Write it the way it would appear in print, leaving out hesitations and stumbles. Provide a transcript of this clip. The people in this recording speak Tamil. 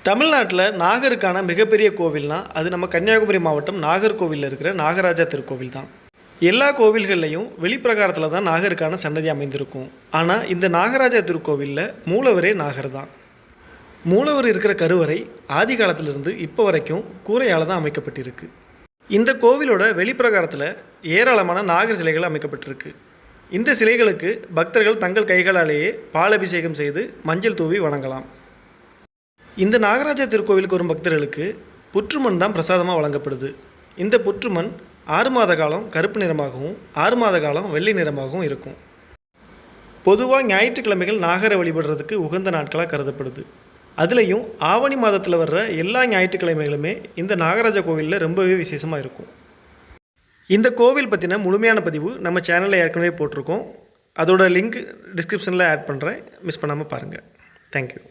தமிழ்நாட்டில் நாகருக்கான மிகப்பெரிய கோவில்னா அது நம்ம கன்னியாகுமரி மாவட்டம் நாகர்கோவிலில் இருக்கிற நாகராஜா திருக்கோவில் தான். எல்லா கோவில்கள்லையும் வெளிப்பிரகாரத்தில் தான் நாகருக்கான சன்னதி அமைந்திருக்கும். ஆனால் இந்த நாகராஜா திருக்கோவிலில் மூலவரே நாகர் தான். மூலவர் இருக்கிற கருவறை ஆதி காலத்திலிருந்து இப்போ வரைக்கும் கூரையால் தான் அமைக்கப்பட்டிருக்கு. இந்த கோவிலோட வெளிப்பிரகாரத்தில் ஏராளமான நாகர் சிலைகள் அமைக்கப்பட்டிருக்கு. இந்த சிலைகளுக்கு பக்தர்கள் தங்கள் கைகளாலேயே பாலபிஷேகம் செய்து மஞ்சள் தூவி வணங்கலாம். இந்த நாகராஜா திருக்கோவிலுக்கு வரும் பக்தர்களுக்கு புற்றுமண் தான் பிரசாதமாக வழங்கப்படுது. இந்த புற்றுமண் 6 மாத காலம் கருப்பு நிறமாகவும் 6 மாத காலம் வெள்ளை நிறமாகவும் இருக்கும். பொதுவாக ஞாயிற்றுக்கிழமைகள் நாகரை வழிபடுறதுக்கு உகந்த நாட்களாக கருதப்படுது. அதுலேயும் ஆவணி மாதத்தில் வர்ற எல்லா ஞாயிற்றுக்கிழமைகளுமே இந்த நாகராஜா கோவிலில் ரொம்பவே விசேஷமாக இருக்கும். இந்த கோவில் பற்றின முழுமையான பதிவு நம்ம சேனலில் ஏற்கனவே போட்டிருக்கோம். அதோட லிங்க் டிஸ்கிரிப்ஷனில் ஆட் பண்ணுறேன், மிஸ் பண்ணாமல் பாருங்கள். தேங்க்யூ.